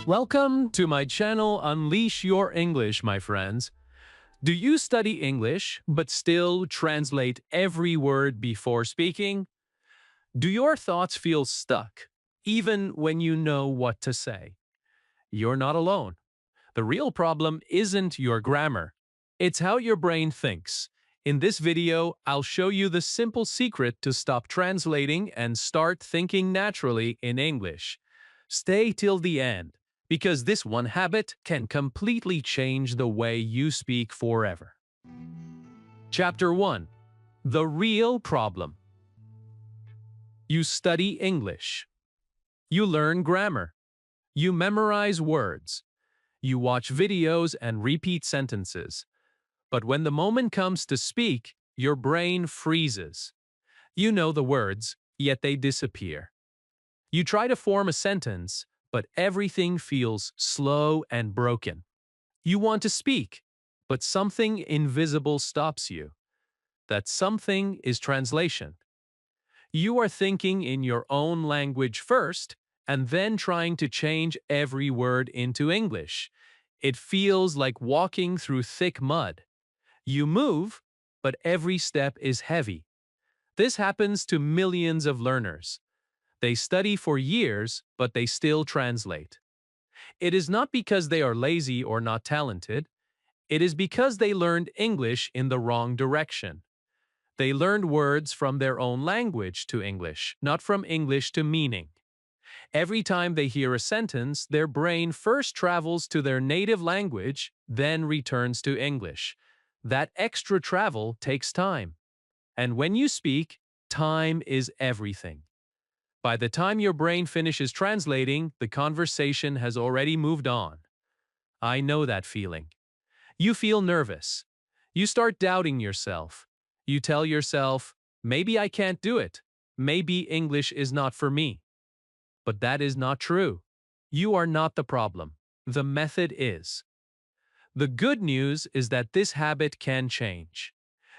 Welcome to my channel Unleash Your English, my friends. Do you study English but still translate every word before speaking? Do your thoughts feel stuck, even when you know what to say? You're not alone. The real problem isn't your grammar. It's how your brain thinks. In this video, I'll show you the simple secret to stop translating and start thinking naturally in English. Stay till the end, because this one habit can completely change the way you speak forever. Chapter 1. The Real Problem. You study English. You learn grammar. You memorize words. You watch videos and repeat sentences. But when the moment comes to speak, your brain freezes. You know the words, yet they disappear. You try to form a sentence, but everything feels slow and broken. You want to speak, but something invisible stops you. That something is translation. You are thinking in your own language first, and then trying to change every word into English. It feels like walking through thick mud. You move, but every step is heavy. This happens to millions of learners. They study for years, but they still translate. It is not because they are lazy or not talented. It is because they learned English in the wrong direction. They learned words from their own language to English, not from English to meaning. Every time they hear a sentence, their brain first travels to their native language, then returns to English. That extra travel takes time. And when you speak, time is everything. By the time your brain finishes translating, the conversation has already moved on. I know that feeling. You feel nervous. You start doubting yourself. You tell yourself, maybe I can't do it. Maybe English is not for me. But that is not true. You are not the problem. The method is. The good news is that this habit can change.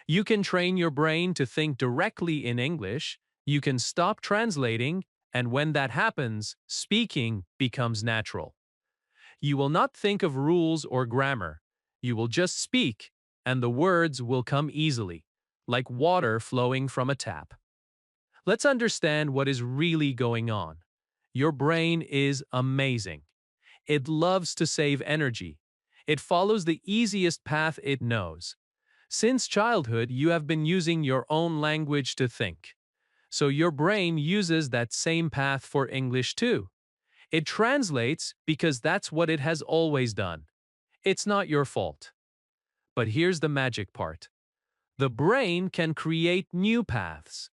You can train your brain to think directly in English. You can stop translating, and when that happens, speaking becomes natural. You will not think of rules or grammar. You will just speak, and the words will come easily, like water flowing from a tap. Let's understand what is really going on. Your brain is amazing. It loves to save energy. It follows the easiest path it knows. Since childhood, you have been using your own language to think. So your brain uses that same path for English too. It translates because that's what it has always done. It's not your fault. But here's the magic part. The brain can create new paths.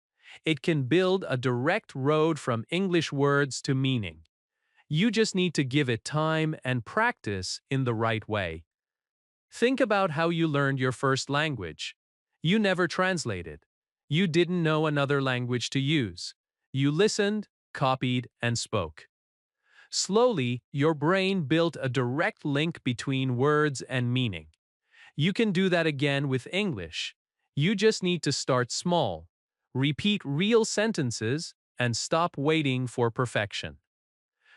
It can build a direct road from English words to meaning. You just need to give it time and practice in the right way. Think about how you learned your first language. You never translated. You didn't know another language to use. You listened, copied, and spoke. Slowly, your brain built a direct link between words and meaning. You can do that again with English. You just need to start small, repeat real sentences, and stop waiting for perfection.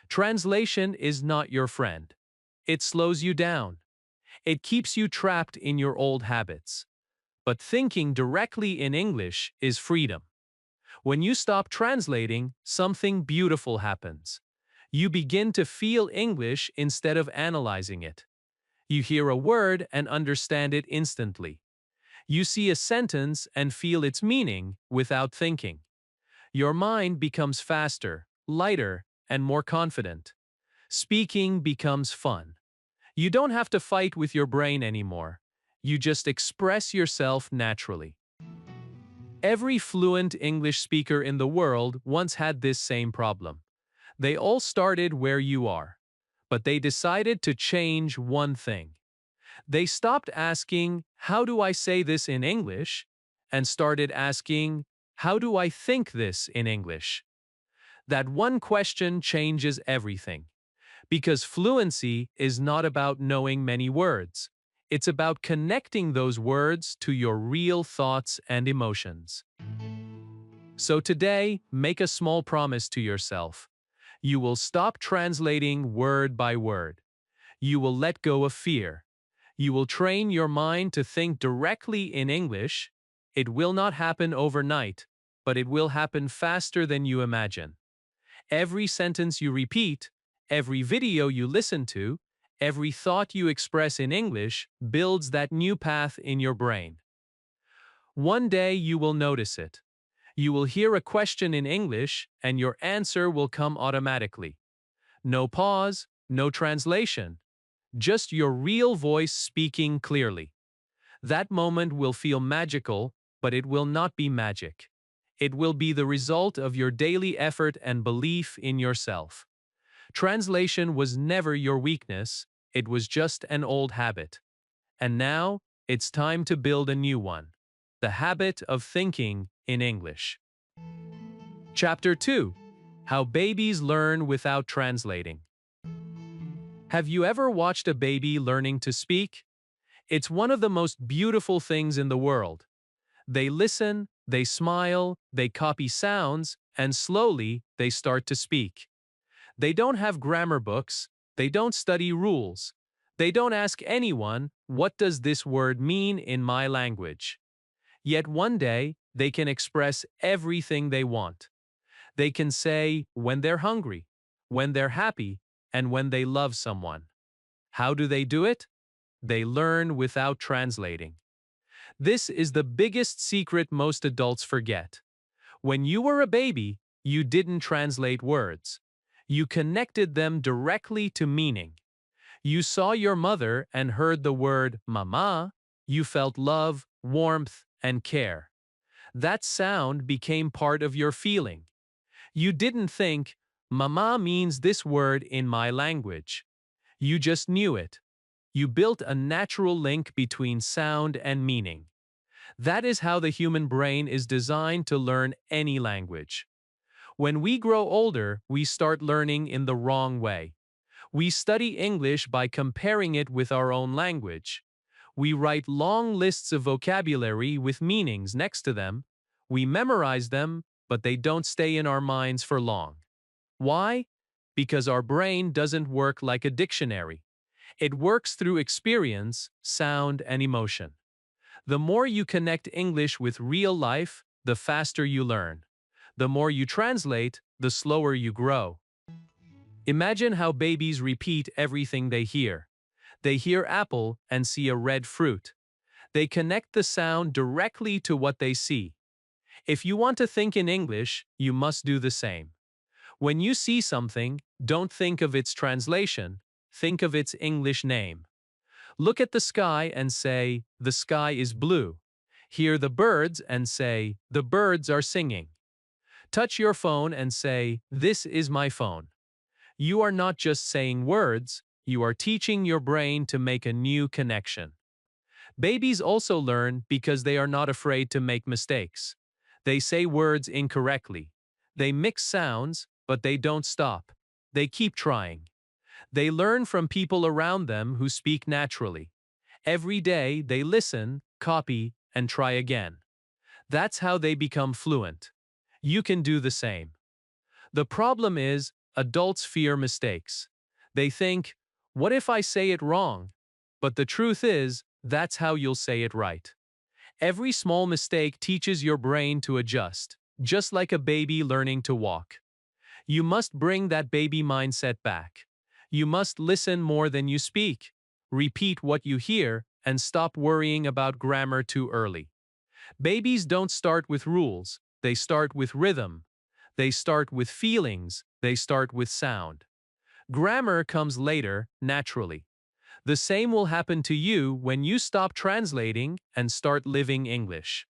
Translation is not your friend. It slows you down. It keeps you trapped in your old habits. But thinking directly in English is freedom. When you stop translating, something beautiful happens. You begin to feel English instead of analyzing it. You hear a word and understand it instantly. You see a sentence and feel its meaning without thinking. Your mind becomes faster, lighter, and more confident. Speaking becomes fun. You don't have to fight with your brain anymore. You just express yourself naturally. Every fluent English speaker in the world once had this same problem. They all started where you are, but they decided to change one thing. They stopped asking, "How do I say this in English?" and started asking, "How do I think this in English?" That one question changes everything. Because fluency is not about knowing many words. It's about connecting those words to your real thoughts and emotions. So today, make a small promise to yourself. You will stop translating word by word. You will let go of fear. You will train your mind to think directly in English. It will not happen overnight, but it will happen faster than you imagine. Every sentence you repeat, every video you listen to, every thought you express in English builds that new path in your brain. One day you will notice it. You will hear a question in English and your answer will come automatically. No pause, no translation, just your real voice speaking clearly. That moment will feel magical, but it will not be magic. It will be the result of your daily effort and belief in yourself. Translation was never your weakness, it was just an old habit. And now, it's time to build a new one. The habit of thinking in English. Chapter 2. How Babies Learn Without Translating. Have you ever watched a baby learning to speak? It's one of the most beautiful things in the world. They listen, they smile, they copy sounds, and slowly they start to speak. They don't have grammar books, they don't study rules. They don't ask anyone, what does this word mean in my language? Yet one day, they can express everything they want. They can say when they're hungry, when they're happy, and when they love someone. How do they do it? They learn without translating. This is the biggest secret most adults forget. When you were a baby, you didn't translate words. You connected them directly to meaning. You saw your mother and heard the word mama. You felt love, warmth, and care. That sound became part of your feeling. You didn't think, mama means this word in my language. You just knew it. You built a natural link between sound and meaning. That is how the human brain is designed to learn any language. When we grow older, we start learning in the wrong way. We study English by comparing it with our own language. We write long lists of vocabulary with meanings next to them. We memorize them, but they don't stay in our minds for long. Why? Because our brain doesn't work like a dictionary. It works through experience, sound, and emotion. The more you connect English with real life, the faster you learn. The more you translate, the slower you grow. Imagine how babies repeat everything they hear. They hear apple and see a red fruit. They connect the sound directly to what they see. If you want to think in English, you must do the same. When you see something, don't think of its translation, think of its English name. Look at the sky and say, the sky is blue. Hear the birds and say, the birds are singing. Touch your phone and say, this is my phone. You are not just saying words, you are teaching your brain to make a new connection. Babies also learn because they are not afraid to make mistakes. They say words incorrectly. They mix sounds, but they don't stop. They keep trying. They learn from people around them who speak naturally. Every day they listen, copy, and try again. That's how they become fluent. You can do the same. The problem is, adults fear mistakes. They think, what if I say it wrong? But the truth is, that's how you'll say it right. Every small mistake teaches your brain to adjust, just like a baby learning to walk. You must bring that baby mindset back. You must listen more than you speak. Repeat what you hear and stop worrying about grammar too early. Babies don't start with rules, they start with rhythm. They start with feelings, they start with sound. Grammar comes later, naturally. The same will happen to you when you stop translating and start living English.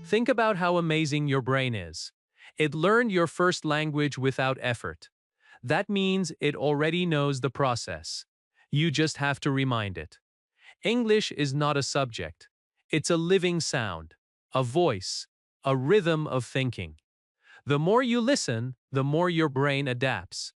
Think about how amazing your brain is. It learned your first language without effort. That means it already knows the process. You just have to remind it. English is not a subject. It's a living sound, a voice, a rhythm of thinking. The more you listen, the more your brain adapts.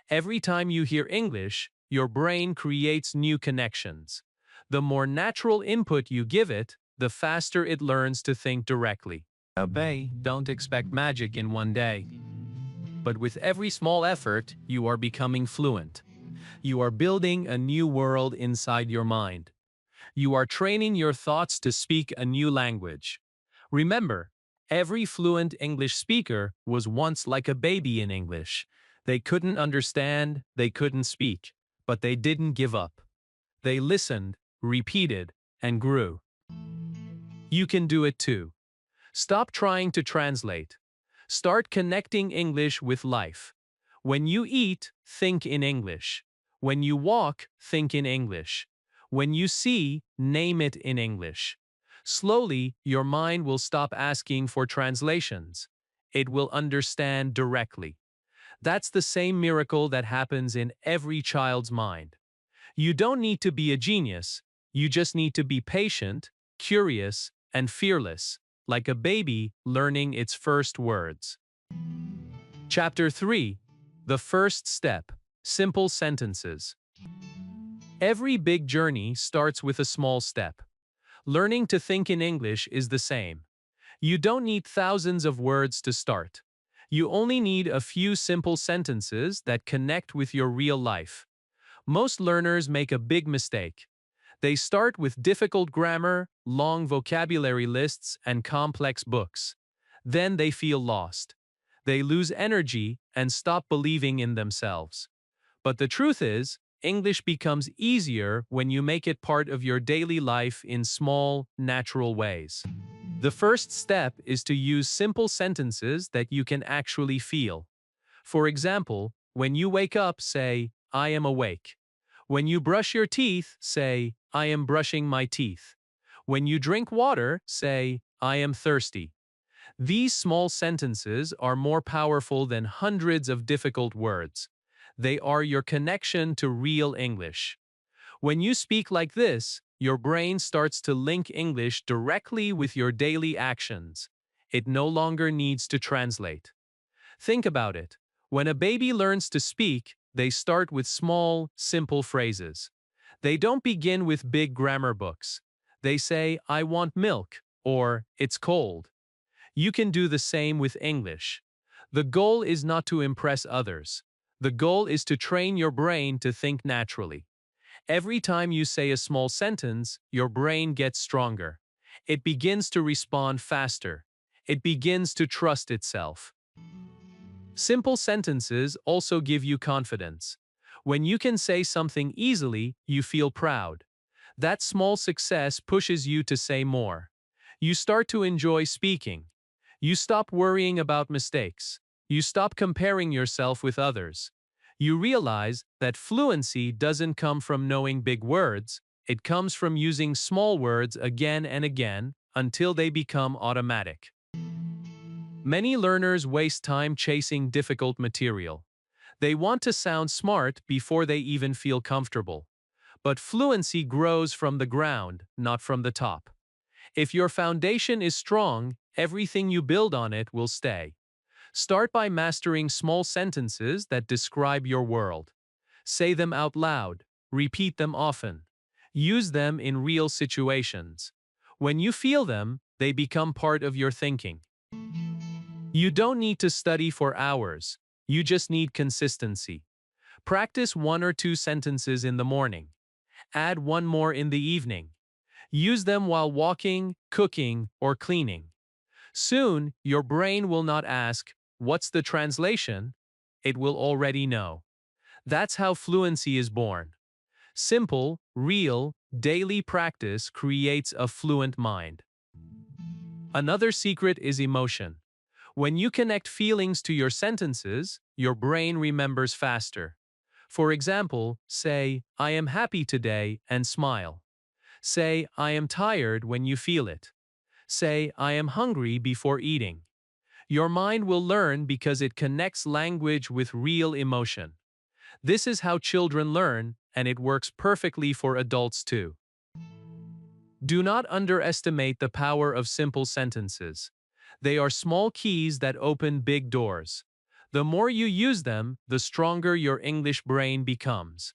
Every time you hear English, your brain creates new connections. The more natural input you give it, the faster it learns to think directly. Obey, don't expect magic in one day. But with every small effort, you are becoming fluent. You are building a new world inside your mind. You are training your thoughts to speak a new language. Remember, every fluent English speaker was once like a baby in English. They couldn't understand, they couldn't speak, but they didn't give up. They listened, repeated, and grew. You can do it too. Stop trying to translate. Start connecting English with life. When you eat, think in English. When you walk, think in English. When you see, name it in English. Slowly, your mind will stop asking for translations. It will understand directly. That's the same miracle that happens in every child's mind. You don't need to be a genius. You just need to be patient, curious, and fearless, like a baby learning its first words. Chapter 3. The First Step. Simple Sentences. Every big journey starts with a small step. Learning to think in English is the same. You don't need thousands of words to start. You only need a few simple sentences that connect with your real life. Most learners make a big mistake. They start with difficult grammar, long vocabulary lists, and complex books. Then they feel lost. They lose energy and stop believing in themselves. But the truth is, English becomes easier when you make it part of your daily life in small, natural ways. The first step is to use simple sentences that you can actually feel. For example, when you wake up, say, "I am awake." When you brush your teeth, say, "I am brushing my teeth." When you drink water, say, "I am thirsty." These small sentences are more powerful than hundreds of difficult words. They are your connection to real English. When you speak like this, your brain starts to link English directly with your daily actions. It no longer needs to translate. Think about it. When a baby learns to speak, they start with small, simple phrases. They don't begin with big grammar books. They say, "I want milk," or "It's cold." You can do the same with English. The goal is not to impress others. The goal is to train your brain to think naturally. Every time you say a small sentence, your brain gets stronger. It begins to respond faster. It begins to trust itself. Simple sentences also give you confidence. When you can say something easily, you feel proud. That small success pushes you to say more. You start to enjoy speaking. You stop worrying about mistakes. You stop comparing yourself with others. You realize that fluency doesn't come from knowing big words, it comes from using small words again and again until they become automatic. Many learners waste time chasing difficult material. They want to sound smart before they even feel comfortable. But fluency grows from the ground, not from the top. If your foundation is strong, everything you build on it will stay. Start by mastering small sentences that describe your world. Say them out loud. Repeat them often. Use them in real situations. When you feel them, they become part of your thinking. You don't need to study for hours. You just need consistency. Practice one or two sentences in the morning. Add one more in the evening. Use them while walking, cooking, or cleaning. Soon, your brain will not ask, "What's the translation?" It will already know. That's how fluency is born. Simple, real, daily practice creates a fluent mind. Another secret is emotion. When you connect feelings to your sentences, your brain remembers faster. For example, say, "I am happy today," and smile. Say, "I am tired," when you feel it. Say, "I am hungry," before eating. Your mind will learn because it connects language with real emotion. This is how children learn, and it works perfectly for adults too. Do not underestimate the power of simple sentences. They are small keys that open big doors. The more you use them, the stronger your English brain becomes.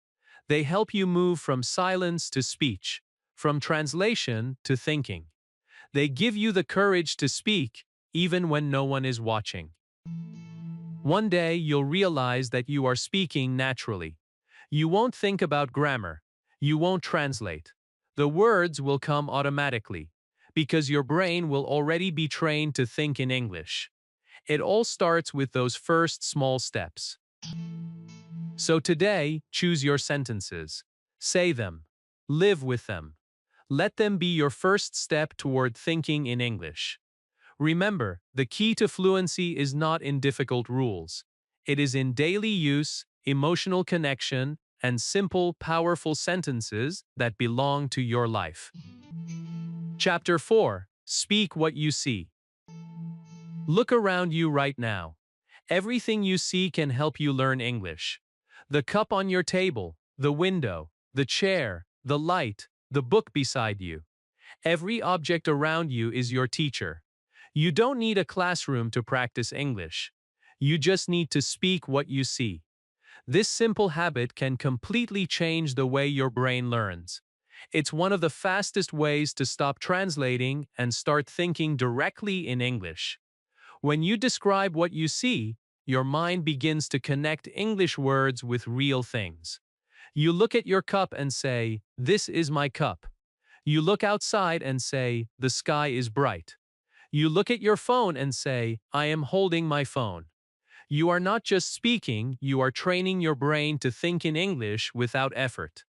They help you move from silence to speech, from translation to thinking. They give you the courage to speak, even when no one is watching. One day you'll realize that you are speaking naturally. You won't think about grammar. You won't translate. The words will come automatically because your brain will already be trained to think in English. It all starts with those first small steps. So today, choose your sentences. Say them. Live with them. Let them be your first step toward thinking in English. Remember, the key to fluency is not in difficult rules. It is in daily use, emotional connection, and simple, powerful sentences that belong to your life. Chapter 4. Speak what you see. Look around you right now. Everything you see can help you learn English. The cup on your table, the window, the chair, the light, the book beside you. Every object around you is your teacher. You don't need a classroom to practice English. You just need to speak what you see. This simple habit can completely change the way your brain learns. It's one of the fastest ways to stop translating and start thinking directly in English. When you describe what you see, your mind begins to connect English words with real things. You look at your cup and say, "This is my cup." You look outside and say, "The sky is bright." You look at your phone and say, "I am holding my phone." You are not just speaking, you are training your brain to think in English without effort.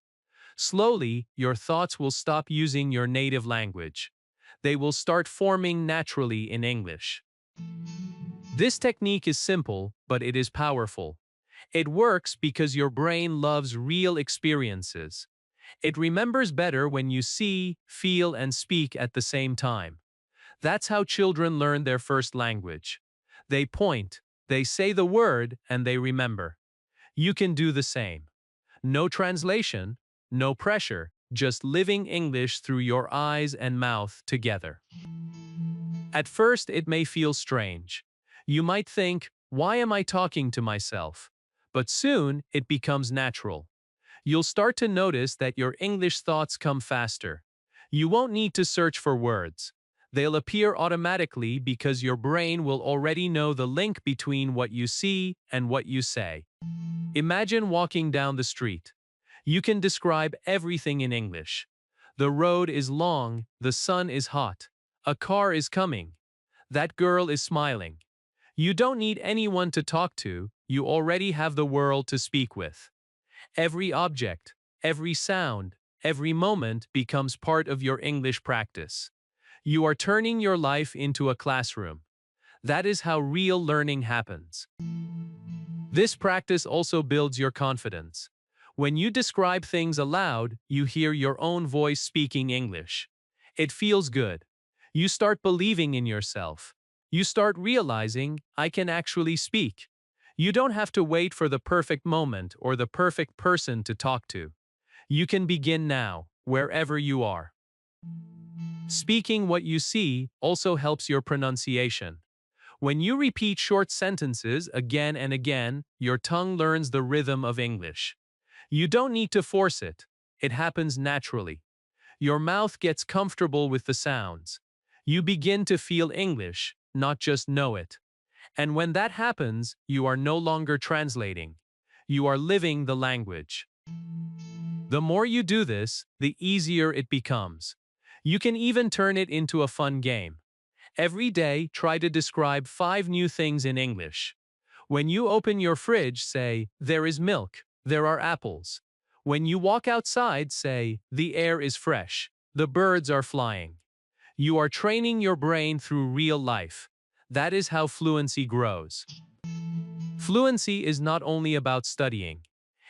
Slowly, your thoughts will stop using your native language. They will start forming naturally in English. This technique is simple, but it is powerful. It works because your brain loves real experiences. It remembers better when you see, feel, and speak at the same time. That's how children learn their first language. They point, they say the word, and they remember. You can do the same. No translation, no pressure, just living English through your eyes and mouth together. At first, it may feel strange. You might think, "Why am I talking to myself?" But soon, it becomes natural. You'll start to notice that your English thoughts come faster. You won't need to search for words. They'll appear automatically because your brain will already know the link between what you see and what you say. Imagine walking down the street. You can describe everything in English. The road is long, the sun is hot. A car is coming. That girl is smiling. You don't need anyone to talk to, you already have the world to speak with. Every object, every sound, every moment becomes part of your English practice. You are turning your life into a classroom. That is how real learning happens. This practice also builds your confidence. When you describe things aloud, you hear your own voice speaking English. It feels good. You start believing in yourself. You start realizing, "I can actually speak." You don't have to wait for the perfect moment or the perfect person to talk to. You can begin now, wherever you are. Speaking what you see also helps your pronunciation. When you repeat short sentences again and again, your tongue learns the rhythm of English. You don't need to force it. It happens naturally. Your mouth gets comfortable with the sounds. You begin to feel English, not just know it. And when that happens, you are no longer translating. You are living the language. The more you do this, the easier it becomes. You can even turn it into a fun game. Every day, try to describe 5 new things in English. When you open your fridge, say, "There is milk, there are apples." When you walk outside, say, "The air is fresh, the birds are flying." You are training your brain through real life. That is how fluency grows. Fluency is not only about studying.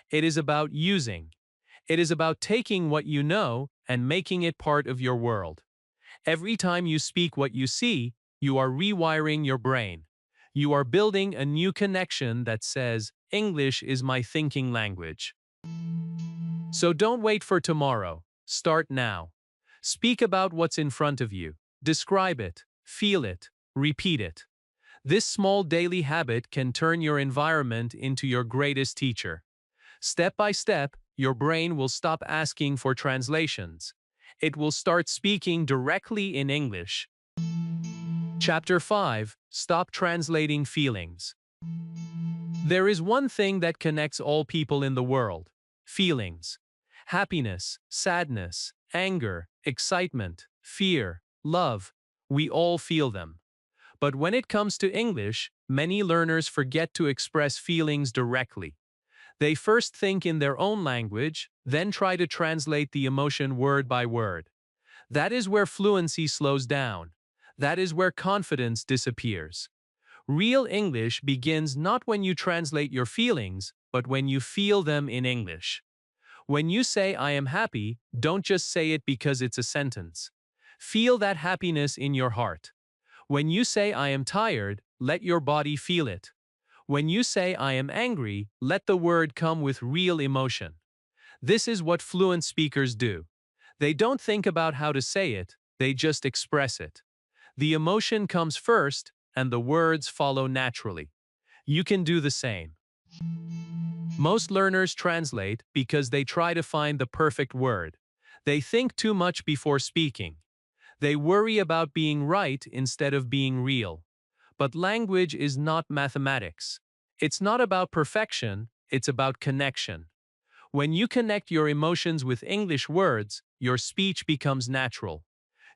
It is about using. It is about taking what you know and making it part of your world. Every time you speak what you see, you are rewiring your brain. You are building a new connection that says, "English is my thinking language." So don't wait for tomorrow. Start now. Speak about what's in front of you. Describe it, feel it, repeat it. This small daily habit can turn your environment into your greatest teacher. Step by step, your brain will stop asking for translations. It will start speaking directly in English. Chapter 5. Stop translating feelings. There is one thing that connects all people in the world: feelings. Happiness, sadness, anger, excitement, fear, love. We all feel them. But when it comes to English, many learners forget to express feelings directly. They first think in their own language, then try to translate the emotion word by word. That is where fluency slows down. That is where confidence disappears. Real English begins not when you translate your feelings, but when you feel them in English. When you say I am happy, don't just say it because it's a sentence. Feel that happiness in your heart. When you say I am tired, let your body feel it. When you say I am angry, let the word come with real emotion. This is what fluent speakers do. They don't think about how to say it, they just express it. The emotion comes first, and the words follow naturally. You can do the same. Most learners translate because they try to find the perfect word. They think too much before speaking. They worry about being right instead of being real. But language is not mathematics. It's not about perfection, it's about connection. When you connect your emotions with English words, your speech becomes natural.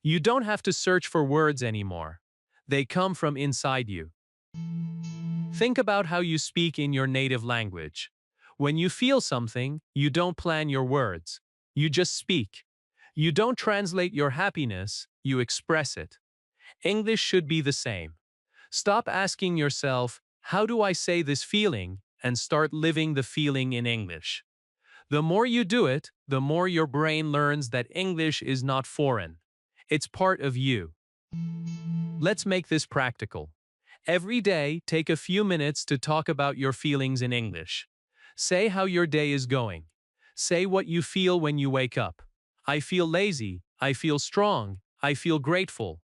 You don't have to search for words anymore. They come from inside you. Think about how you speak in your native language. When you feel something, you don't plan your words. You just speak. You don't translate your happiness, you express it. English should be the same. Stop asking yourself, how do I say this feeling, and start living the feeling in English. The more you do it, the more your brain learns that English is not foreign. It's part of you. Let's make this practical. Every day, take a few minutes to talk about your feelings in English. Say how your day is going. Say what you feel when you wake up. I feel lazy. I feel strong. I feel grateful.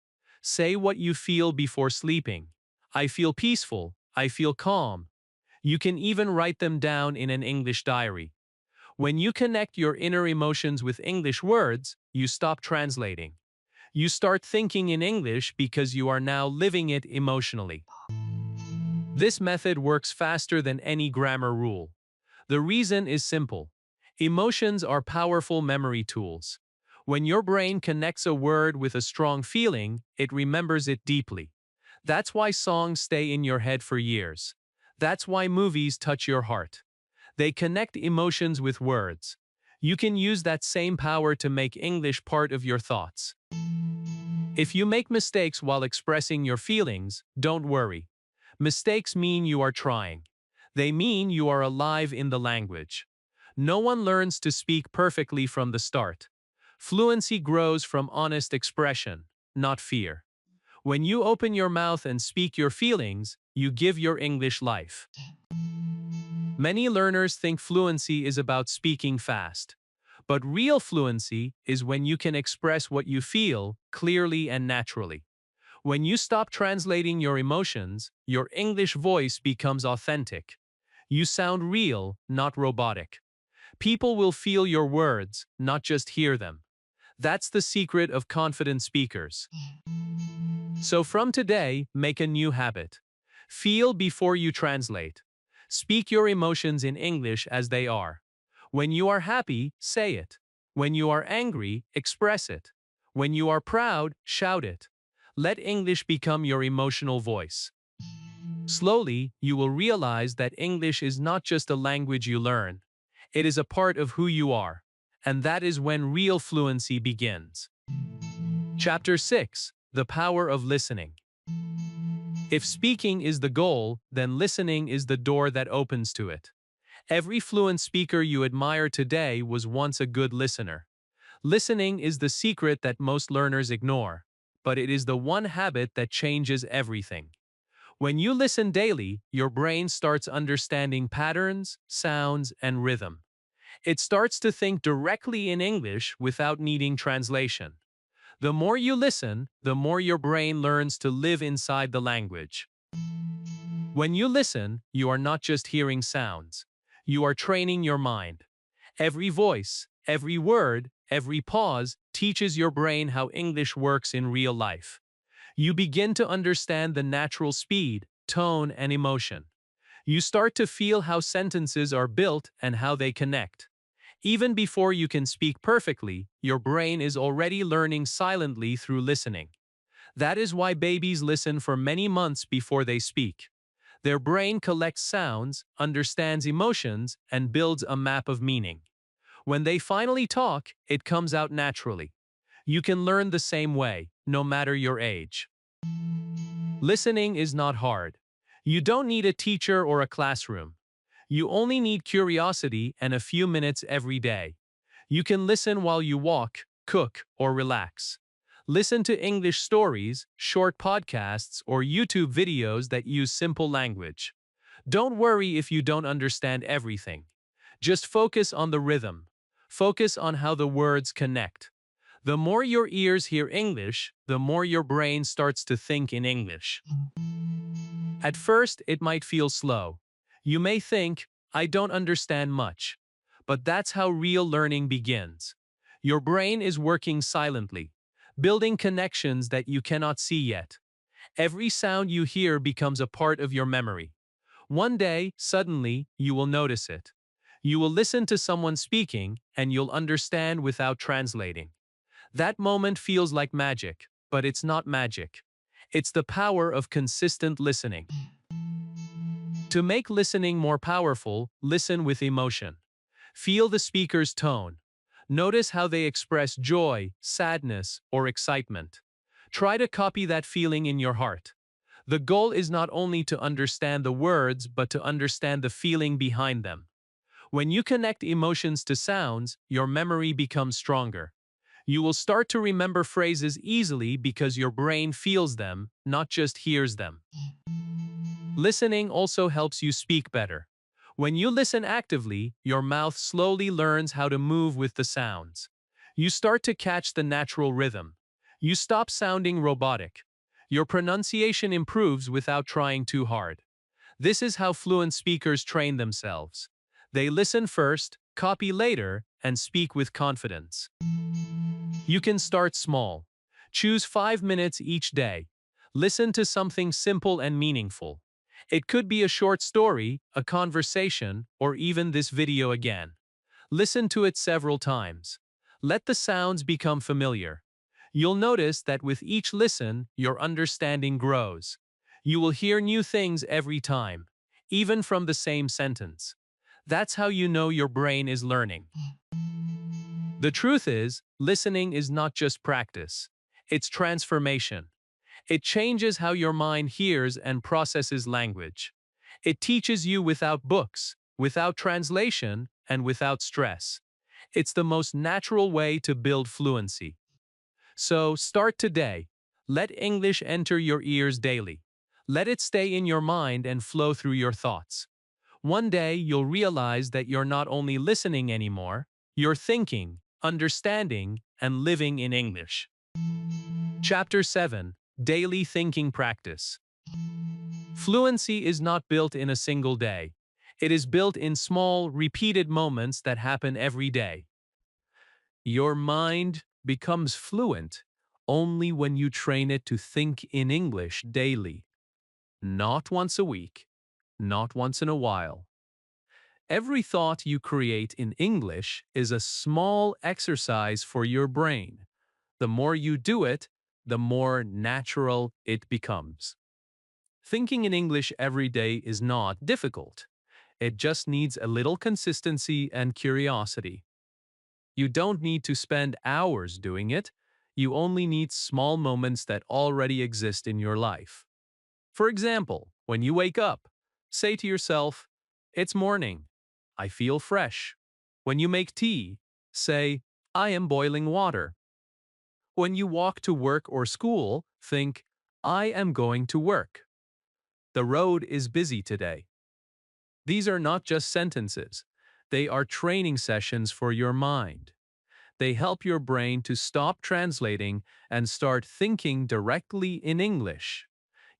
Say what you feel before sleeping. I feel peaceful. I feel calm. You can even write them down in an English diary. When you connect your inner emotions with English words, you stop translating. You start thinking in English because you are now living it emotionally. This method works faster than any grammar rule. The reason is simple. Emotions are powerful memory tools. When your brain connects a word with a strong feeling, it remembers it deeply. That's why songs stay in your head for years. That's why movies touch your heart. They connect emotions with words. You can use that same power to make English part of your thoughts. If you make mistakes while expressing your feelings, don't worry. Mistakes mean you are trying. They mean you are alive in the language. No one learns to speak perfectly from the start. Fluency grows from honest expression, not fear. When you open your mouth and speak your feelings, you give your English life. Many learners think fluency is about speaking fast. But real fluency is when you can express what you feel clearly and naturally. When you stop translating your emotions, your English voice becomes authentic. You sound real, not robotic. People will feel your words, not just hear them. That's the secret of confident speakers. So from today, make a new habit. Feel before you translate. Speak your emotions in English as they are. When you are happy, say it. When you are angry, express it. When you are proud, shout it. Let English become your emotional voice. Slowly, you will realize that English is not just a language you learn. It is a part of who you are. And that is when real fluency begins. Chapter 6: The Power of Listening. If speaking is the goal, then listening is the door that opens to it. Every fluent speaker you admire today was once a good listener. Listening is the secret that most learners ignore, but it is the one habit that changes everything. When you listen daily, your brain starts understanding patterns, sounds, and rhythm. It starts to think directly in English without needing translation. The more you listen, the more your brain learns to live inside the language. When you listen, you are not just hearing sounds. You are training your mind. Every voice, every word, every pause teaches your brain how English works in real life. You begin to understand the natural speed, tone, and emotion. You start to feel how sentences are built and how they connect. Even before you can speak perfectly, your brain is already learning silently through listening. That is why babies listen for many months before they speak. Their brain collects sounds, understands emotions, and builds a map of meaning. When they finally talk, it comes out naturally. You can learn the same way, no matter your age. Listening is not hard. You don't need a teacher or a classroom. You only need curiosity and a few minutes every day. You can listen while you walk, cook, or relax. Listen to English stories, short podcasts, or YouTube videos that use simple language. Don't worry if you don't understand everything. Just focus on the rhythm. Focus on how the words connect. The more your ears hear English, the more your brain starts to think in English. At first, it might feel slow. You may think, I don't understand much. But that's how real learning begins. Your brain is working silently, building connections that you cannot see yet. Every sound you hear becomes a part of your memory. One day, suddenly, you will notice it. You will listen to someone speaking, and you'll understand without translating. That moment feels like magic, but it's not magic. It's the power of consistent listening. To make listening more powerful, listen with emotion. Feel the speaker's tone. Notice how they express joy, sadness, or excitement. Try to copy that feeling in your heart. The goal is not only to understand the words, but to understand the feeling behind them. When you connect emotions to sounds, your memory becomes stronger. You will start to remember phrases easily because your brain feels them, not just hears them. Listening also helps you speak better. When you listen actively, your mouth slowly learns how to move with the sounds. You start to catch the natural rhythm. You stop sounding robotic. Your pronunciation improves without trying too hard. This is how fluent speakers train themselves. They listen first, copy later, and speak with confidence. You can start small. Choose 5 minutes each day. Listen to something simple and meaningful. It could be a short story, a conversation, or even this video again. Listen to it several times. Let the sounds become familiar. You'll notice that with each listen, your understanding grows. You will hear new things every time, even from the same sentence. That's how you know your brain is learning. The truth is, listening is not just practice. It's transformation. It changes how your mind hears and processes language. It teaches you without books, without translation, and without stress. It's the most natural way to build fluency. So start today. Let English enter your ears daily. Let it stay in your mind and flow through your thoughts. One day you'll realize that you're not only listening anymore, you're thinking, understanding, and living in English. Chapter 7: Daily Thinking Practice. Fluency is not built in a single day. It is built in small, repeated moments that happen every day. Your mind becomes fluent only when you train it to think in English daily. Not once a week, not once in a while. Every thought you create in English is a small exercise for your brain. The more you do it, the more natural it becomes. Thinking in English every day is not difficult. It just needs a little consistency and curiosity. You don't need to spend hours doing it. You only need small moments that already exist in your life. For example, when you wake up, say to yourself, "It's morning. I feel fresh." When you make tea, say, "I am boiling water." When you walk to work or school, think, "I am going to work." The road is busy today. These are not just sentences. They are training sessions for your mind. They help your brain to stop translating and start thinking directly in English.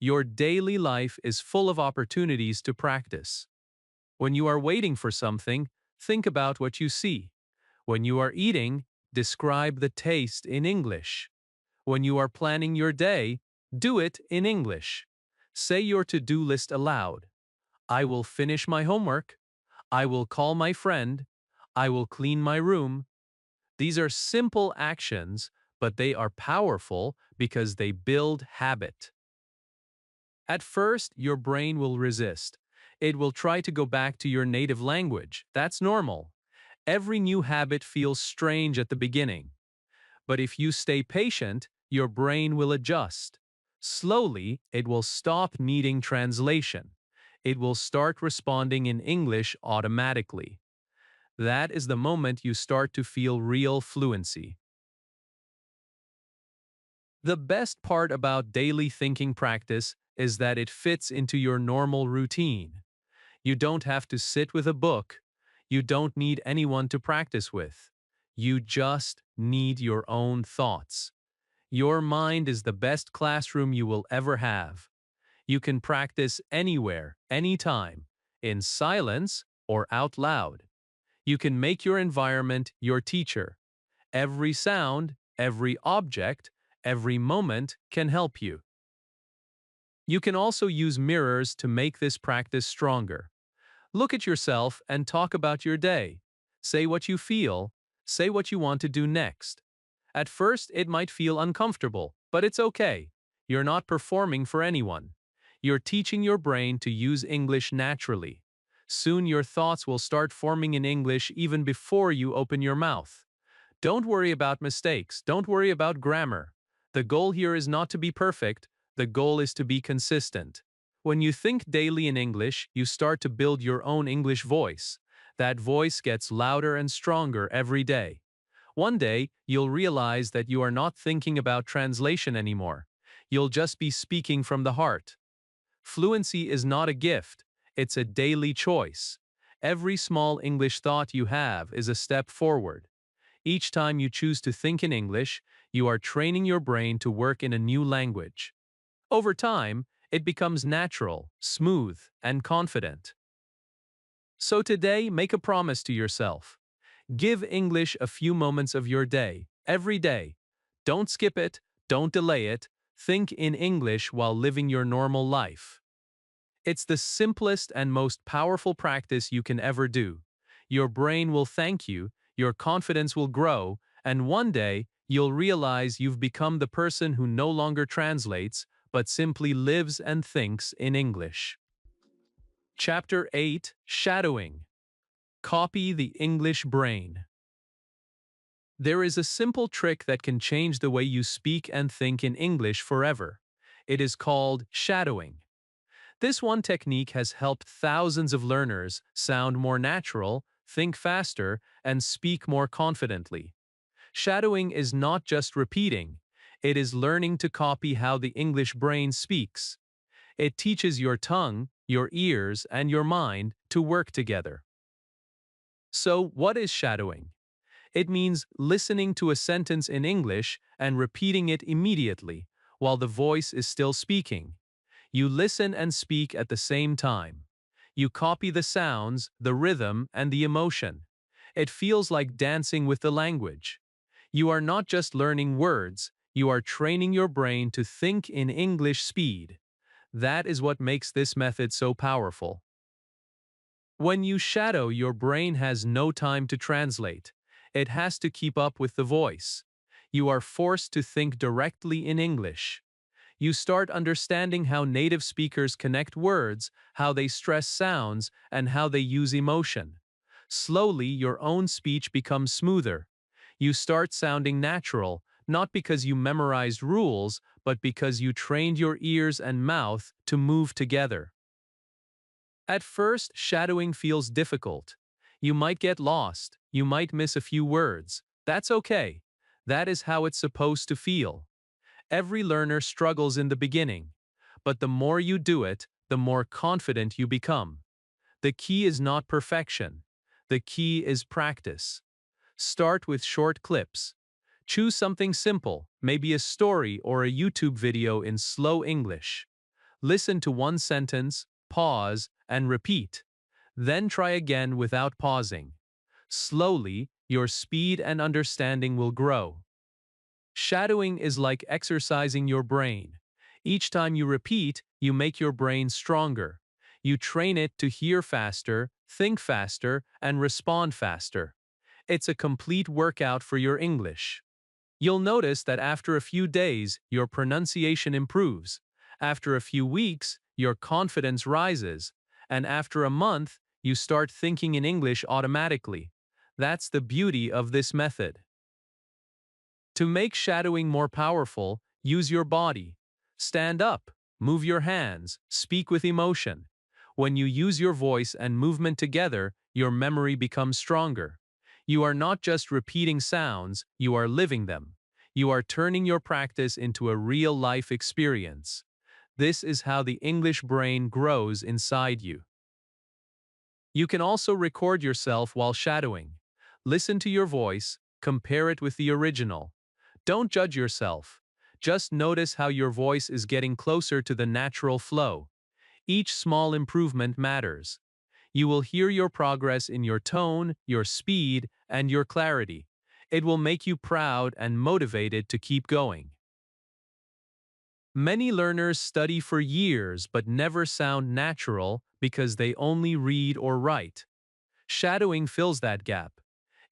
Your daily life is full of opportunities to practice. When you are waiting for something, think about what you see. When you are eating, describe the taste in English. When you are planning your day, do it in English. Say your to-do list aloud. I will finish my homework. I will call my friend. I will clean my room. These are simple actions, but they are powerful because they build habit. At first, your brain will resist. It will try to go back to your native language. That's normal. Every new habit feels strange at the beginning. But if you stay patient, your brain will adjust. Slowly, it will stop needing translation. It will start responding in English automatically. That is the moment you start to feel real fluency. The best part about daily thinking practice is that it fits into your normal routine. You don't have to sit with a book. You don't need anyone to practice with. You just need your own thoughts. Your mind is the best classroom you will ever have. You can practice anywhere, anytime, in silence or out loud. You can make your environment your teacher. Every sound, every object, every moment can help you. You can also use mirrors to make this practice stronger. Look at yourself and talk about your day. Say what you feel. Say what you want to do next. At first, it might feel uncomfortable, but it's okay. You're not performing for anyone. You're teaching your brain to use English naturally. Soon your thoughts will start forming in English even before you open your mouth. Don't worry about mistakes. Don't worry about grammar. The goal here is not to be perfect. The goal is to be consistent. When you think daily in English, you start to build your own English voice. That voice gets louder and stronger every day. One day, you'll realize that you are not thinking about translation anymore. You'll just be speaking from the heart. Fluency is not a gift, it's a daily choice. Every small English thought you have is a step forward. Each time you choose to think in English, you are training your brain to work in a new language. Over time, it becomes natural, smooth, and confident. So today, make a promise to yourself. Give English a few moments of your day, every day. Don't skip it, don't delay it. Think in English while living your normal life. It's the simplest and most powerful practice you can ever do. Your brain will thank you, your confidence will grow, and one day, you'll realize you've become the person who no longer translates, but simply lives and thinks in English. Chapter 8: Shadowing. Copy the English brain. There is a simple trick that can change the way you speak and think in English forever. It is called shadowing. This one technique has helped thousands of learners sound more natural, think faster, and speak more confidently. Shadowing is not just repeating, it is learning to copy how the English brain speaks. It teaches your tongue, your ears, and your mind to work together. So, what is shadowing? It means listening to a sentence in English and repeating it immediately, while the voice is still speaking. You listen and speak at the same time. You copy the sounds, the rhythm, and the emotion. It feels like dancing with the language. You are not just learning words, you are training your brain to think in English speed. That is what makes this method so powerful. When you shadow, your brain has no time to translate. It has to keep up with the voice. You are forced to think directly in English. You start understanding how native speakers connect words, how they stress sounds, and how they use emotion. Slowly, your own speech becomes smoother. You start sounding natural, not because you memorized rules, but because you trained your ears and mouth to move together. At first, shadowing feels difficult. You might get lost, you might miss a few words. That's okay. That is how it's supposed to feel. Every learner struggles in the beginning, but the more you do it, the more confident you become. The key is not perfection. The key is practice. Start with short clips. Choose something simple, maybe a story or a YouTube video in slow English. Listen to one sentence, pause, and repeat. Then try again without pausing. Slowly, your speed and understanding will grow. Shadowing is like exercising your brain. Each time you repeat, you make your brain stronger. You train it to hear faster, think faster, and respond faster. It's a complete workout for your English. You'll notice that after a few days, your pronunciation improves. After a few weeks, your confidence rises. And after a month, you start thinking in English automatically. That's the beauty of this method. To make shadowing more powerful, use your body. Stand up, move your hands, speak with emotion. When you use your voice and movement together, your memory becomes stronger. You are not just repeating sounds, you are living them. You are turning your practice into a real-life experience. This is how the English brain grows inside you. You can also record yourself while shadowing. Listen to your voice, compare it with the original. Don't judge yourself. Just notice how your voice is getting closer to the natural flow. Each small improvement matters. You will hear your progress in your tone, your speed, and your clarity. It will make you proud and motivated to keep going. Many learners study for years but never sound natural because they only read or write. Shadowing fills that gap.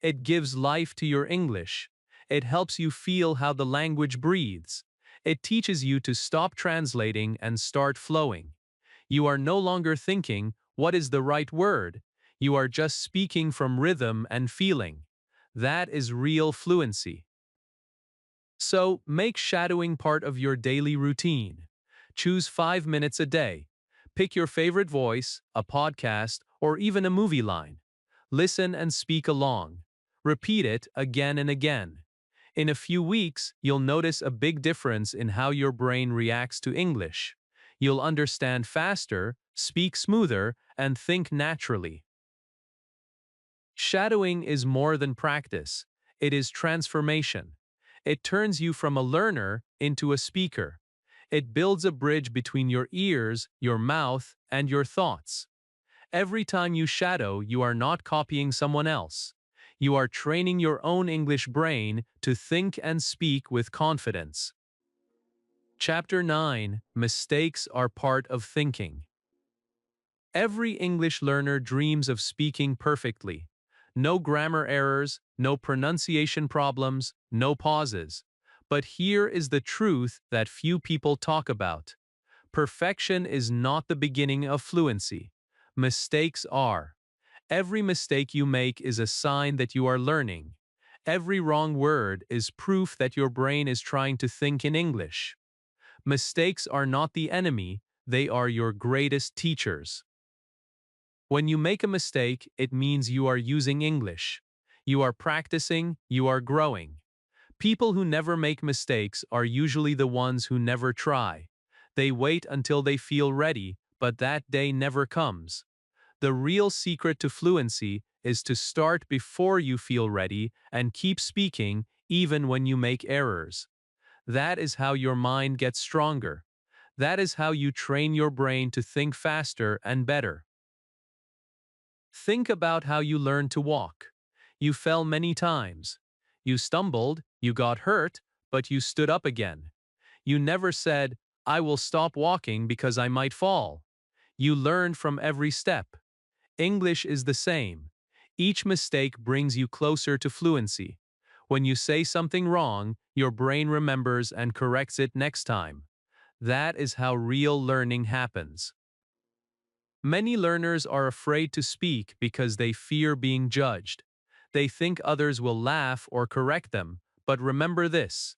It gives life to your English. It helps you feel how the language breathes. It teaches you to stop translating and start flowing. You are no longer thinking, what is the right word? You are just speaking from rhythm and feeling. That is real fluency. So, make shadowing part of your daily routine. Choose 5 minutes a day. Pick your favorite voice, a podcast, or even a movie line. Listen and speak along. Repeat it again and again. In a few weeks, you'll notice a big difference in how your brain reacts to English. You'll understand faster, speak smoother, and think naturally. Shadowing is more than practice. It is transformation. It turns you from a learner into a speaker. It builds a bridge between your ears, your mouth, and your thoughts. Every time you shadow, you are not copying someone else. You are training your own English brain to think and speak with confidence. Chapter 9: Mistakes are part of thinking. Every English learner dreams of speaking perfectly. No grammar errors, no pronunciation problems, no pauses. But here is the truth that few people talk about. Perfection is not the beginning of fluency. Mistakes are. Every mistake you make is a sign that you are learning. Every wrong word is proof that your brain is trying to think in English. Mistakes are not the enemy, they are your greatest teachers. When you make a mistake, it means you are using English. You are practicing, you are growing. People who never make mistakes are usually the ones who never try. They wait until they feel ready, but that day never comes. The real secret to fluency is to start before you feel ready and keep speaking even when you make errors. That is how your mind gets stronger. That is how you train your brain to think faster and better. Think about how you learned to walk. You fell many times. You stumbled, you got hurt, but you stood up again. You never said, I will stop walking because I might fall. You learned from every step. English is the same. Each mistake brings you closer to fluency. When you say something wrong, your brain remembers and corrects it next time. That is how real learning happens. Many learners are afraid to speak because they fear being judged. They think others will laugh or correct them, but remember this.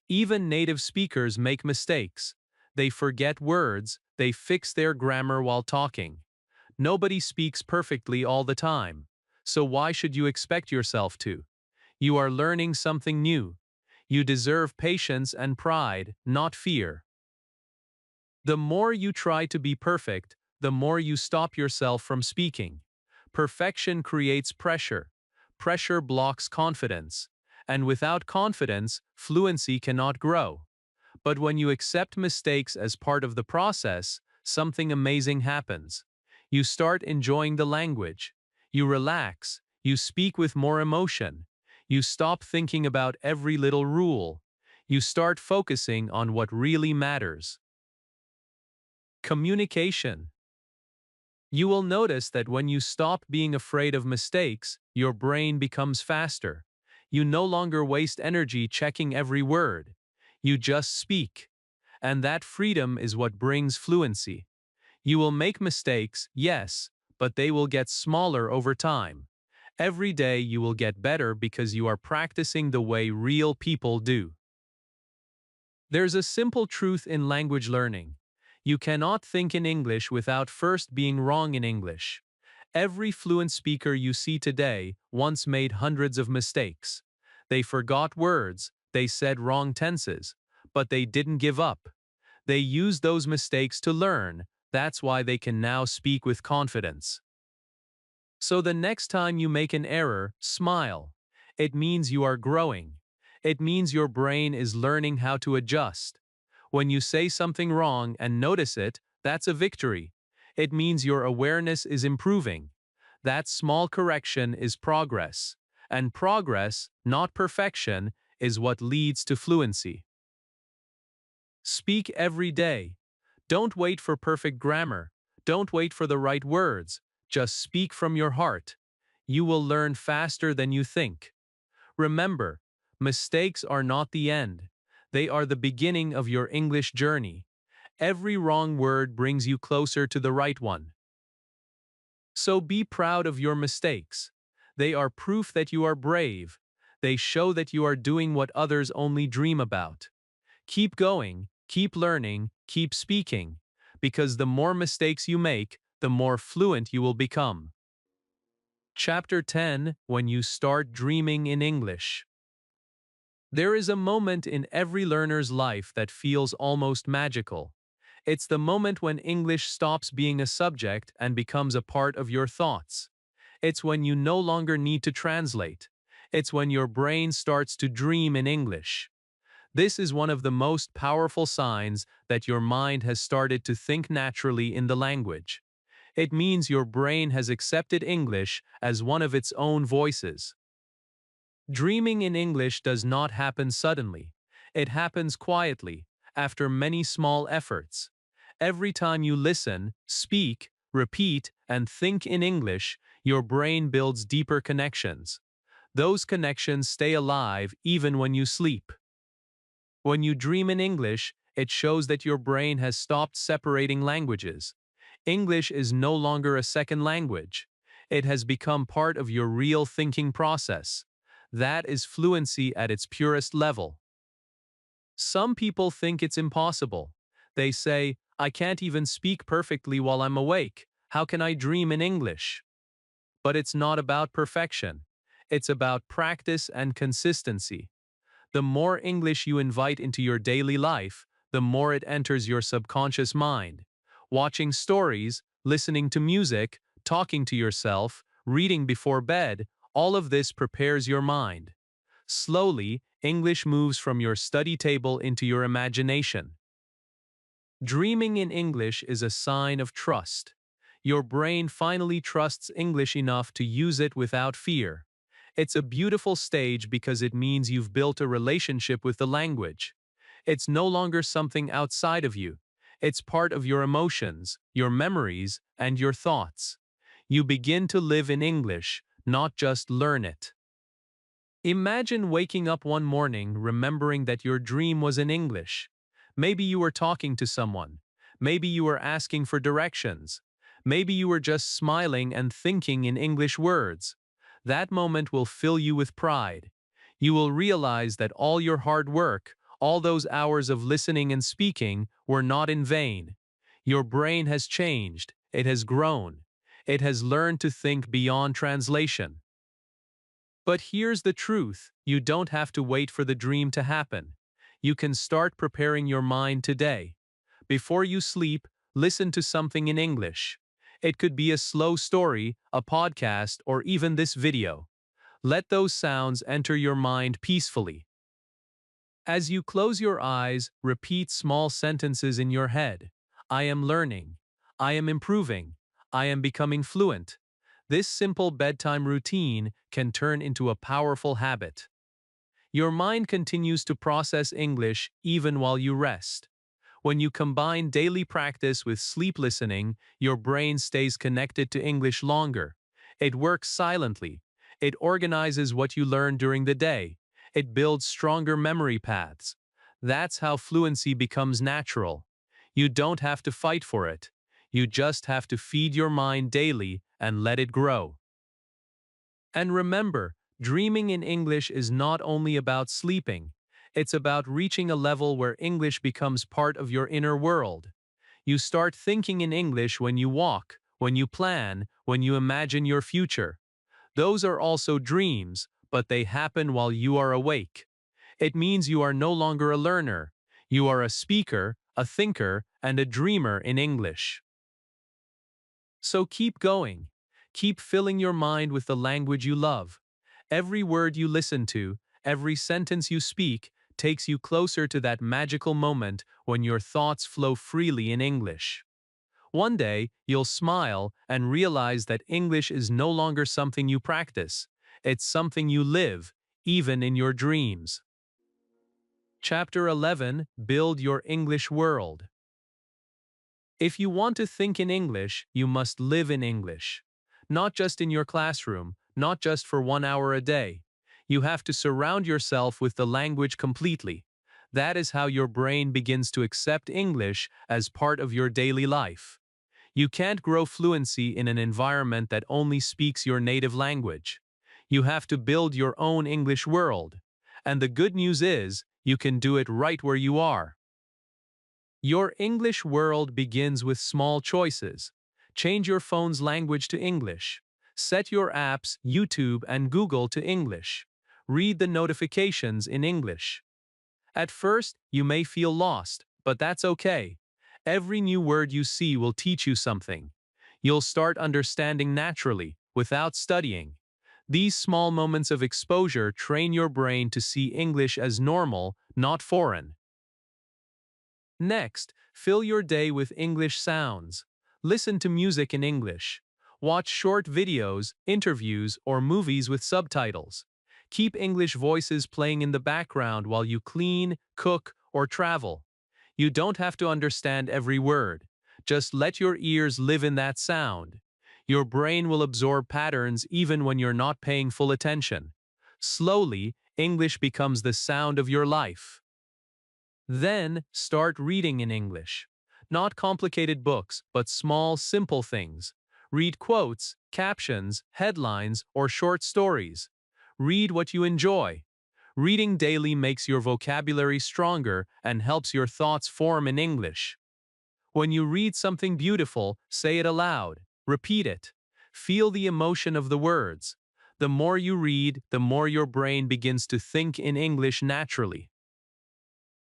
Even native speakers make mistakes. They forget words, they fix their grammar while talking. Nobody speaks perfectly all the time, so why should you expect yourself to? You are learning something new. You deserve patience and pride, not fear. The more you try to be perfect, the more you stop yourself from speaking. Perfection creates pressure. Pressure blocks confidence. And without confidence, fluency cannot grow. But when you accept mistakes as part of the process, something amazing happens. You start enjoying the language. You relax. You speak with more emotion. You stop thinking about every little rule. You start focusing on what really matters. Communication. You will notice that when you stop being afraid of mistakes, your brain becomes faster. You no longer waste energy checking every word. You just speak. And that freedom is what brings fluency. You will make mistakes, yes, but they will get smaller over time. Every day you will get better because you are practicing the way real people do. There's a simple truth in language learning. You cannot think in English without first being wrong in English. Every fluent speaker you see today once made hundreds of mistakes. They forgot words, they said wrong tenses, but they didn't give up. They used those mistakes to learn. That's why they can now speak with confidence. So the next time you make an error, smile. It means you are growing. It means your brain is learning how to adjust. When you say something wrong and notice it, that's a victory. It means your awareness is improving. That small correction is progress. And progress, not perfection, is what leads to fluency. Speak every day. Don't wait for perfect grammar. Don't wait for the right words. Just speak from your heart. You will learn faster than you think. Remember, mistakes are not the end. They are the beginning of your English journey. Every wrong word brings you closer to the right one. So be proud of your mistakes. They are proof that you are brave. They show that you are doing what others only dream about. Keep going, keep learning, keep speaking, because the more mistakes you make, the more fluent you will become. Chapter 10: When you start dreaming in English. There is a moment in every learner's life that feels almost magical. It's the moment when English stops being a subject and becomes a part of your thoughts. It's when you no longer need to translate. It's when your brain starts to dream in English. This is one of the most powerful signs that your mind has started to think naturally in the language. It means your brain has accepted English as one of its own voices. Dreaming in English does not happen suddenly. It happens quietly, after many small efforts. Every time you listen, speak, repeat, and think in English, your brain builds deeper connections. Those connections stay alive even when you sleep. When you dream in English, it shows that your brain has stopped separating languages. English is no longer a second language. It has become part of your real thinking process. That is fluency at its purest level. Some people think it's impossible. They say, I can't even speak perfectly while I'm awake. How can I dream in English? But it's not about perfection. It's about practice and consistency. The more English you invite into your daily life, the more it enters your subconscious mind. Watching stories, listening to music, talking to yourself, reading before bed, all of this prepares your mind. Slowly, English moves from your study table into your imagination. Dreaming in English is a sign of trust. Your brain finally trusts English enough to use it without fear. It's a beautiful stage because it means you've built a relationship with the language. It's no longer something outside of you. It's part of your emotions, your memories, and your thoughts. You begin to live in English, not just learn it. Imagine waking up one morning remembering that your dream was in English. Maybe you were talking to someone. Maybe you were asking for directions. Maybe you were just smiling and thinking in English words. That moment will fill you with pride. You will realize that all your hard work, all those hours of listening and speaking, were not in vain. Your brain has changed. It has grown. It has learned to think beyond translation. But here's the truth: you don't have to wait for the dream to happen. You can start preparing your mind today. Before you sleep, listen to something in English. It could be a slow story, a podcast, or even this video. Let those sounds enter your mind peacefully. As you close your eyes, repeat small sentences in your head. I am learning. I am improving. I am becoming fluent. This simple bedtime routine can turn into a powerful habit. Your mind continues to process English even while you rest. When you combine daily practice with sleep listening, your brain stays connected to English longer. It works silently. It organizes what you learn during the day. It builds stronger memory paths. That's how fluency becomes natural. You don't have to fight for it. You just have to feed your mind daily and let it grow. And remember, dreaming in English is not only about sleeping. It's about reaching a level where English becomes part of your inner world. You start thinking in English when you walk, when you plan, when you imagine your future. Those are also dreams, but they happen while you are awake. It means you are no longer a learner. You are a speaker, a thinker, and a dreamer in English. So keep going. Keep filling your mind with the language you love. Every word you listen to, every sentence you speak, takes you closer to that magical moment when your thoughts flow freely in English. One day, you'll smile and realize that English is no longer something you practice. It's something you live, even in your dreams. Chapter 11: Build Your English World. If you want to think in English, you must live in English. Not just in your classroom, not just for 1 hour a day. You have to surround yourself with the language completely. That is how your brain begins to accept English as part of your daily life. You can't grow fluency in an environment that only speaks your native language. You have to build your own English world. And the good news is, you can do it right where you are. Your English world begins with small choices. Change your phone's language to English. Set your apps, YouTube and Google to English. Read the notifications in English. At first, you may feel lost, but that's okay. Every new word you see will teach you something. You'll start understanding naturally, without studying. These small moments of exposure train your brain to see English as normal, not foreign. Next, fill your day with English sounds. Listen to music in English. Watch short videos, interviews, or movies with subtitles. Keep English voices playing in the background while you clean, cook, or travel. You don't have to understand every word. Just let your ears live in that sound. Your brain will absorb patterns even when you're not paying full attention. Slowly, English becomes the sound of your life. Then, start reading in English. Not complicated books, but small, simple things. Read quotes, captions, headlines, or short stories. Read what you enjoy. Reading daily makes your vocabulary stronger and helps your thoughts form in English. When you read something beautiful, say it aloud. Repeat it. Feel the emotion of the words. The more you read, the more your brain begins to think in English naturally.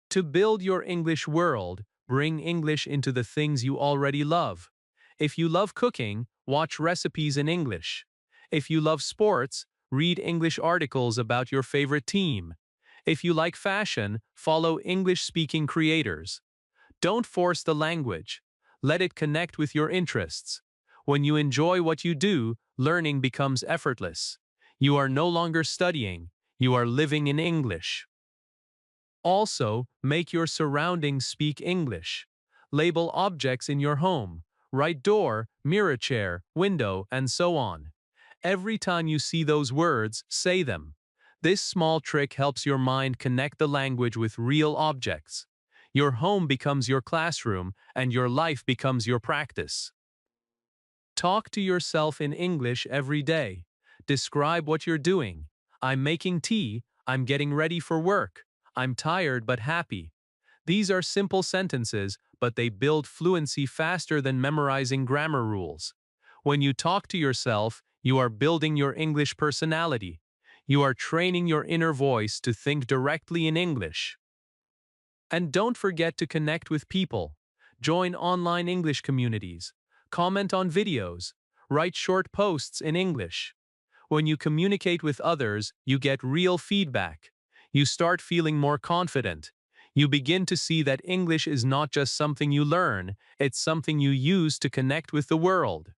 To build your English world, bring English into the things you already love. If you love cooking, watch recipes in English. If you love sports, read English articles about your favorite team. If you like fashion, follow English-speaking creators. Don't force the language. Let it connect with your interests. When you enjoy what you do, learning becomes effortless. You are no longer studying. You are living in English. Also, make your surroundings speak English. Label objects in your home. Write door, mirror chair, window, and so on. Every time you see those words, say them. This small trick helps your mind connect the language with real objects. Your home becomes your classroom, and your life becomes your practice. Talk to yourself in English every day. Describe what you're doing. I'm making tea. I'm getting ready for work. I'm tired but happy. These are simple sentences, but they build fluency faster than memorizing grammar rules. When you talk to yourself, you are building your English personality. You are training your inner voice to think directly in English. And don't forget to connect with people. Join online English communities. Comment on videos. Write short posts in English. When you communicate with others, you get real feedback. You start feeling more confident. You begin to see that English is not just something you learn, it's something you use to connect with the world.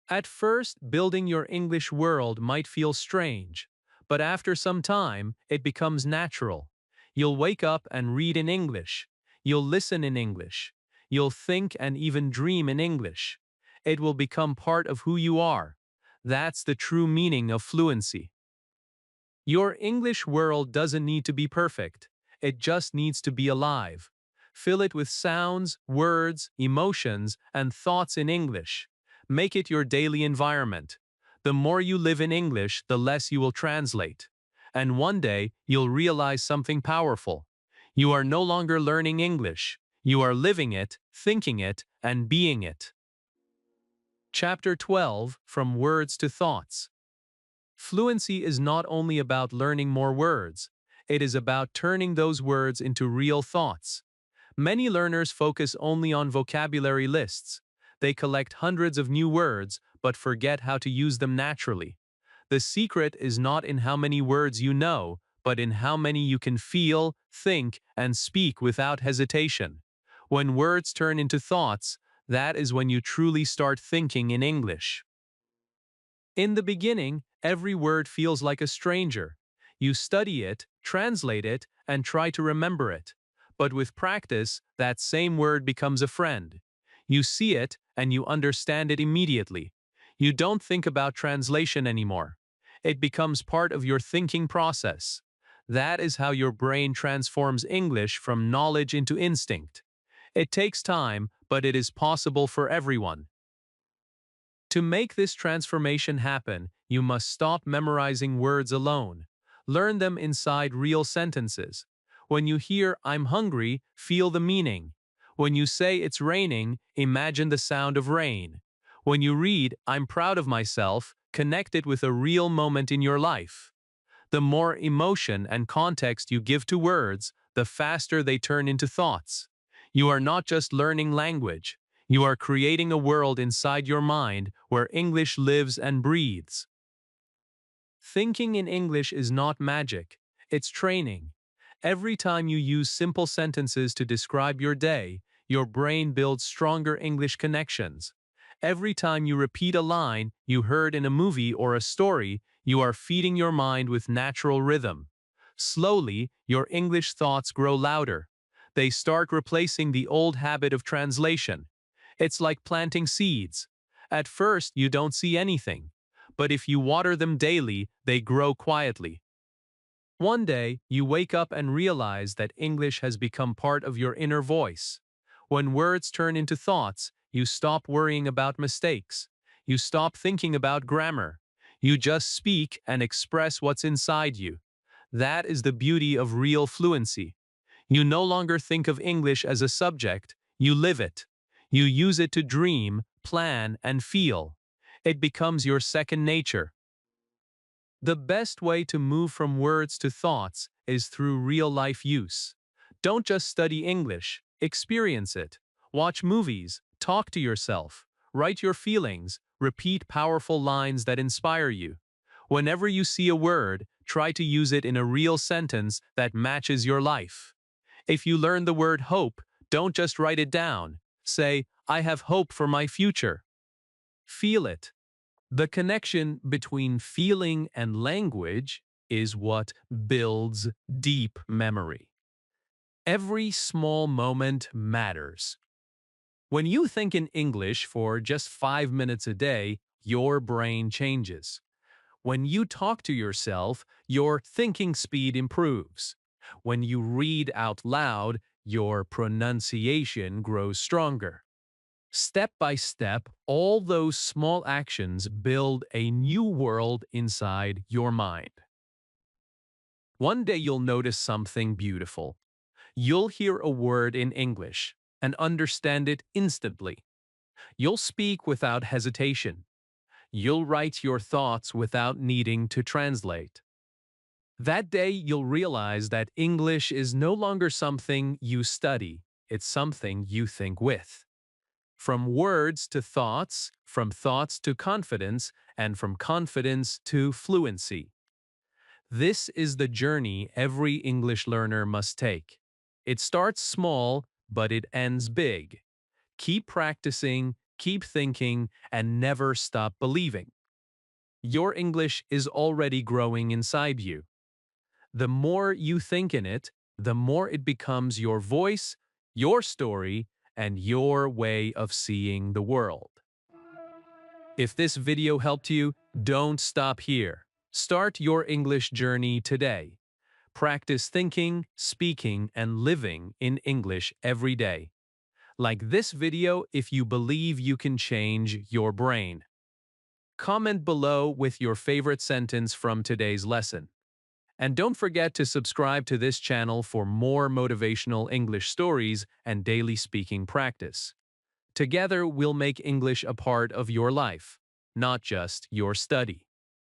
At first, building your English world might feel strange, but after some time, it becomes natural. You'll wake up and read in English. You'll listen in English. You'll think and even dream in English. It will become part of who you are. That's the true meaning of fluency. Your English world doesn't need to be perfect. It just needs to be alive. Fill it with sounds, words, emotions, and thoughts in English. Make it your daily environment. The more you live in English, the less you will translate. And one day, you'll realize something powerful. You are no longer learning English. You are living it, thinking it, and being it. Chapter 12, From Words to Thoughts. Fluency is not only about learning more words, it is about turning those words into real thoughts. Many learners focus only on vocabulary lists. They collect hundreds of new words, but forget how to use them naturally. The secret is not in how many words you know, but in how many you can feel, think, and speak without hesitation. When words turn into thoughts, that is when you truly start thinking in English. In the beginning, every word feels like a stranger. You study it, translate it, and try to remember it. But with practice, that same word becomes a friend. You see it, and you understand it immediately. You don't think about translation anymore. It becomes part of your thinking process. That is how your brain transforms English from knowledge into instinct. It takes time, but it is possible for everyone. To make this transformation happen, you must stop memorizing words alone. Learn them inside real sentences. When you hear "I'm hungry," feel the meaning. When you say it's raining, imagine the sound of rain. When you read "I'm proud of myself," connect it with a real moment in your life. The more emotion and context you give to words, the faster they turn into thoughts. You are not just learning language. You are creating a world inside your mind where English lives and breathes. Thinking in English is not magic, it's training. Every time you use simple sentences to describe your day, your brain builds stronger English connections. Every time you repeat a line you heard in a movie or a story, you are feeding your mind with natural rhythm. Slowly, your English thoughts grow louder. They start replacing the old habit of translation. It's like planting seeds. At first, you don't see anything. But if you water them daily, they grow quietly. One day, you wake up and realize that English has become part of your inner voice. When words turn into thoughts, you stop worrying about mistakes. You stop thinking about grammar. You just speak and express what's inside you. That is the beauty of real fluency. You no longer think of English as a subject, you live it. You use it to dream, plan, and feel. It becomes your second nature. The best way to move from words to thoughts is through real-life use. Don't just study English, experience it. Watch movies, talk to yourself, write your feelings, repeat powerful lines that inspire you. Whenever you see a word, try to use it in a real sentence that matches your life. If you learn the word hope, don't just write it down. Say, "I have hope for my future." Feel it. The connection between feeling and language is what builds deep memory. Every small moment matters. When you think in English for just 5 minutes a day, your brain changes. When you talk to yourself, your thinking speed improves. When you read out loud, your pronunciation grows stronger. Step by step, all those small actions build a new world inside your mind. One day you'll notice something beautiful. You'll hear a word in English and understand it instantly. You'll speak without hesitation. You'll write your thoughts without needing to translate. That day you'll realize that English is no longer something you study, it's something you think with. From words to thoughts, from thoughts to confidence, and from confidence to fluency. This is the journey every English learner must take. It starts small, but it ends big. Keep practicing, keep thinking, and never stop believing. Your English is already growing inside you. The more you think in it, the more it becomes your voice, your story, and your way of seeing the world. If this video helped you, don't stop here. Start your English journey today. Practice thinking, speaking, and living in English every day. Like this video if you believe you can change your brain. Comment below with your favorite sentence from today's lesson. And don't forget to subscribe to this channel for more motivational English stories and daily speaking practice. Together, we'll make English a part of your life, not just your study.